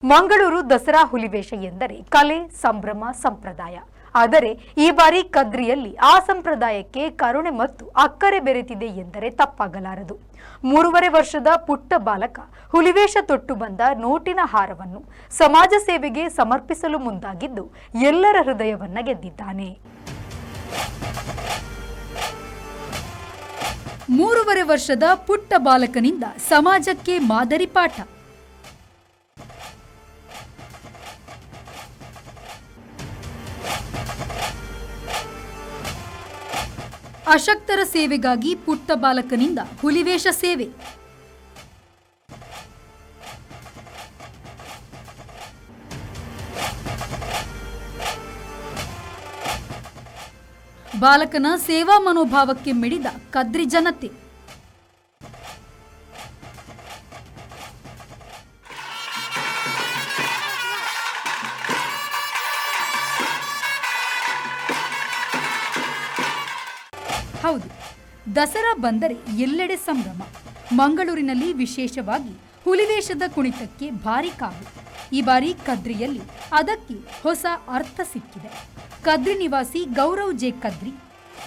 ಮಂಗಳೂರು ದಸರಾ ಹುಲಿವೇಷ ಎಂದರೆ ಕಲೆ ಸಂಭ್ರಮ ಸಂಪ್ರದಾಯ. ಆದರೆ ಈ ಬಾರಿ ಕದ್ರಿಯಲ್ಲಿ ಆ ಸಂಪ್ರದಾಯಕ್ಕೆ ಕರುಣೆ ಮತ್ತು ಅಕ್ಕರೆ ಬೆರೆತಿದೆ ಎಂದರೆ ತಪ್ಪಾಗಲಾರದು. 3.5 ವರ್ಷದ ಪುಟ್ಟ ಬಾಲಕ ಹುಲಿವೇಷ ತೊಟ್ಟು ಬಂದ ನೋಟಿನ ಹಾರವನ್ನು ಸಮಾಜ ಸೇವೆಗೆ ಸಮರ್ಪಿಸಲು ಮುಂದಾಗಿದ್ದು ಎಲ್ಲರ ಹೃದಯವನ್ನ ಗೆದ್ದಿದ್ದಾನೆ. 3.5 ವರ್ಷದ ಪುಟ್ಟ ಬಾಲಕನಿಂದ ಸಮಾಜಕ್ಕೆ ಮಾದರಿ ಪಾಠ. ಅಶಕ್ತರ ಸೇವೆಗಾಗಿ ಪುಟ್ಟ ಬಾಲಕನಿಂದ ಹುಲಿವೇಷ ಸೇವೆ. ಬಾಲಕನ ಸೇವಾ ಮನೋಭಾವಕ್ಕೆ ಮಿಡಿದ ಕದ್ರಿ ಜನತೆ. ಹೌದು, ದಸರಾ ಬಂದರೆ ಎಲ್ಲೆಡೆ ಸಂಭ್ರಮ. ಮಂಗಳೂರಿನಲ್ಲಿ ವಿಶೇಷವಾಗಿ ಹುಲಿವೇಷದ ಕುಣಿತಕ್ಕೆ ಭಾರಿ ಕಾವು. ಈ ಬಾರಿ ಕದ್ರಿಯಲ್ಲಿ ಅದಕ್ಕೆ ಹೊಸ ಅರ್ಥ ಸಿಕ್ಕಿದೆ. ಕದ್ರಿ ನಿವಾಸಿ ಗೌರವ್ ಜೆ ಕದ್ರಿ,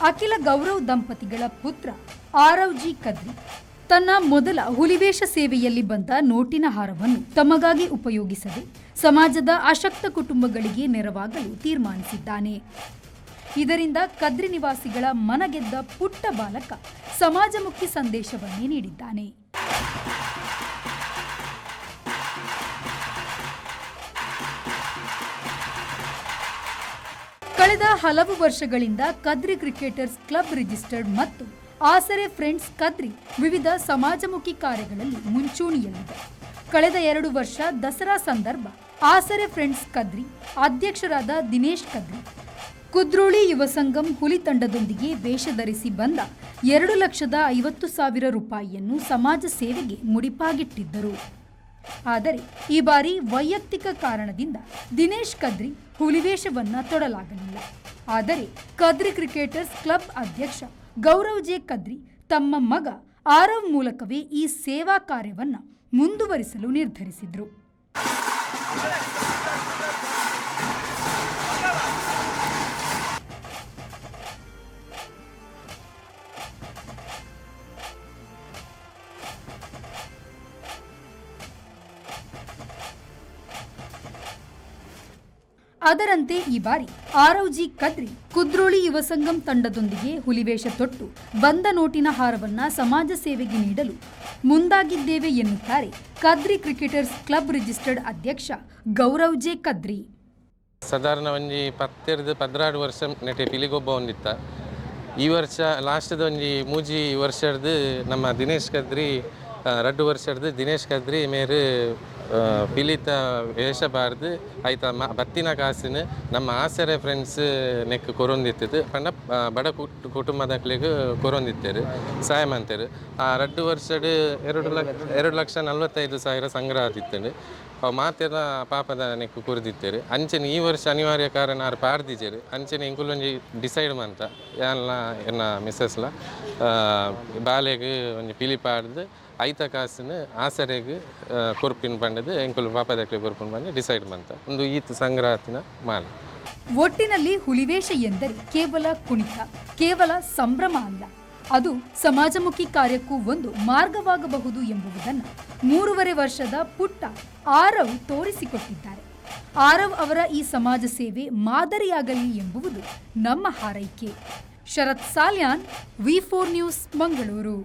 ಅಖಿಲ ಗೌರವ್ ದಂಪತಿಗಳ ಪುತ್ರ ಆರವ್ ಜಿ ಕದ್ರಿ ತನ್ನ ಮೊದಲ ಹುಲಿವೇಷ ಸೇವೆಯಲ್ಲಿ ಬಂದ ನೋಟಿನ ಹಾರವನ್ನು ತಮಗಾಗಿ ಉಪಯೋಗಿಸದೆ ಸಮಾಜದ ಅಶಕ್ತ ಕುಟುಂಬಗಳಿಗೆ ನೆರವಾಗಲು ತೀರ್ಮಾನಿಸಿದ್ದಾನೆ. ಇದರಿಂದ ಕದ್ರಿ ನಿವಾಸಿಗಳ ಮನಗೆದ್ದ ಪುಟ್ಟ ಬಾಲಕ ಸಮಾಜಮುಖಿ ಸಂದೇಶವನ್ನೇ ನೀಡಿದ್ದಾನೆ. ಕಳೆದ ಹಲವು ವರ್ಷಗಳಿಂದ ಕದ್ರಿ ಕ್ರಿಕೆಟರ್ಸ್ ಕ್ಲಬ್ ರಿಜಿಸ್ಟರ್ಡ್ ಮತ್ತು ಆಸರೆ ಫ್ರೆಂಡ್ಸ್ ಕದ್ರಿ ವಿವಿಧ ಸಮಾಜಮುಖಿ ಕಾರ್ಯಗಳಲ್ಲಿ ಮುಂಚೂಣಿಯಲ್ಲಿದೆ. ಕಳೆದ 2 ವರ್ಷ ದಸರಾ ಸಂದರ್ಭ ಆಸರೆ ಫ್ರೆಂಡ್ಸ್ ಕದ್ರಿ ಅಧ್ಯಕ್ಷರಾದ ದಿನೇಶ್ ಕದ್ರಿ ಕುದ್ರೋಳಿ ಯುವ ಸಂಗಮ್ ಹುಲಿ ತಂಡದೊಂದಿಗೆ ವೇಷ ಧರಿಸಿ ಬಂದ 2,50,000 ರೂಪಾಯಿಯನ್ನು ಸಮಾಜ ಸೇವೆಗೆ ಮುಡಿಪಾಗಿಟ್ಟಿದ್ದರು. ಆದರೆ ಈ ಬಾರಿ ವೈಯಕ್ತಿಕ ಕಾರಣದಿಂದ ದಿನೇಶ್ ಕದ್ರಿ ಹುಲಿವೇಷವನ್ನ ತೊಡಲಾಗಲಿಲ್ಲ. ಆದರೆ ಕದ್ರಿ ಕ್ರಿಕೆಟರ್ಸ್ ಕ್ಲಬ್ ಅಧ್ಯಕ್ಷ ಗೌರವ್ ಜೆ ಕದ್ರಿ ತಮ್ಮ ಮಗ ಆರವ್ ಮೂಲಕವೇ ಈ ಸೇವಾ ಕಾರ್ಯವನ್ನ ಮುಂದುವರಿಸಲು ನಿರ್ಧರಿಸಿದ್ರು. ಅದರಂತೆ ಈ ಬಾರಿ ಆರವ್ ಜಿ ಕದ್ರಿ ಕುದ್ರೋಳಿ ಯುವ ಸಂಗಮ್ ತಂಡದೊಂದಿಗೆ ಹುಲಿವೇಷ ತೊಟ್ಟು ಬಂದ ನೋಟಿನ ಹಾರವನ್ನ ಸಮಾಜ ಸೇವೆಗೆ ನೀಡಲು ಮುಂದಾಗಿದ್ದೇವೆ ಎನ್ನುತ್ತಾರೆ ಕದ್ರಿ ಕ್ರಿಕೆಟರ್ಸ್ ಕ್ಲಬ್ ರಿಜಿಸ್ಟರ್ಡ್ ಅಧ್ಯಕ್ಷ ಗೌರವ್ ಜೆ ಕದ್ರಿ. ಸಾಧಾರಣ ಒಂಜಿ 16 ವರ್ಷ ನೆಟೆ ಪಿಲಿಗೊಬ್ಬ ಒಂದಿತ್ತ. ಈ ವರ್ಷ ಲಾಸ್ಟ್ದ ಒಂಜಿ ಮೂಜಿ ವರ್ಷದ ನಮ್ಮ ದಿನೇಶ್ ಕದ್ರಿ 2 ವರ್ಷದ ದಿನೇಶ್ ಕದ್ರಿ ಮೇರೆ ಪಿಲಿತ ವೇಷ ಬಾರ್ದು ಆಯ್ತ ಬತ್ತಿನ ಕಾಸಿನ ನಮ್ಮ ಆಸರೆ ಫ್ರೆಂಡ್ಸ್ ನೆಕ್ ಕೊರೊಂದಿತ್ತು ಪಂಡ ಬಡ ಕುಟುಂಬದಕ್ಲಿಗೆ ಕೊರೊಂದಿತ್ತೇರು ಸಹಾಯ ಮಾಡ್ತೇರು. ಆ 2 ವರ್ಷದ 2,45,000 ಸಂಗ್ರಹ ಆತಿತ್ತು. ಅವು ಮಾತೆಲ್ಲ ಪಾಪದ ನೆಕ್ ಕುರಿದಿತ್ತೇರು. ಅಂಚನೆ ಈ ವರ್ಷ ಅನಿವಾರ್ಯ ಕಾರಣ ಅವ್ರು ಪಾಡ್ದಿದ್ದೇರು. ಅಂಚನೆ ಇಂಕುಲೊಂಜಿ ಡಿಸೈಡ್ ಮಂತ ಯಾನ್ಲ ಎನ್ನ ಮಿಸ್ಸಸ್ಲ ಬಾಲೆಗೆ ಒಂಜಿ ಪಿಲಿ ಪಾಡ್ದು ಐತ ಕಾಸಿನ ಆಸರೆಗೆ ಕೊರ್ಪಿನ ಬಂಡದು ಎಂಕುಲು ಪಾಪದಕ್ಕೆ ಕೊರ್ಪಿನ ಬಂದು ಡಿಸೈಡ್ ಮಂತ ಒಂದು ಈತ ಸಂಗ್ರಹತಿನ ಮಾಲೆ. ಒಟ್ಟಿನಲ್ಲಿ ಹುಲಿವೇಷ ಎಂದರೆ ಕೇವಲ ಕುಣಿತ, ಕೇವಲ ಸಂಭ್ರಮ ಅಲ್ಲ, ಅದು ಸಮಾಜಮುಖಿ ಕಾರ್ಯಕ್ಕೂ ಒಂದು ಮಾರ್ಗವಾಗಬಹುದು ಎಂಬುದನ್ನು 3.5 ವರ್ಷದ ಪುಟ್ಟ ಆರವ್ ತೋರಿಸಿಕೊಟ್ಟಿದ್ದಾರೆ. ಆರವ್ ಅವರ ಈ ಸಮಾಜ ಸೇವೆ ಮಾದರಿಯಾಗಲಿ ಎಂಬುದು ನಮ್ಮ ಹಾರೈಕೆ. ಶರತ್ ಸಾಲ್ಯಾನ್, ವಿ4 ನ್ಯೂಸ್, ಮಂಗಳೂರು.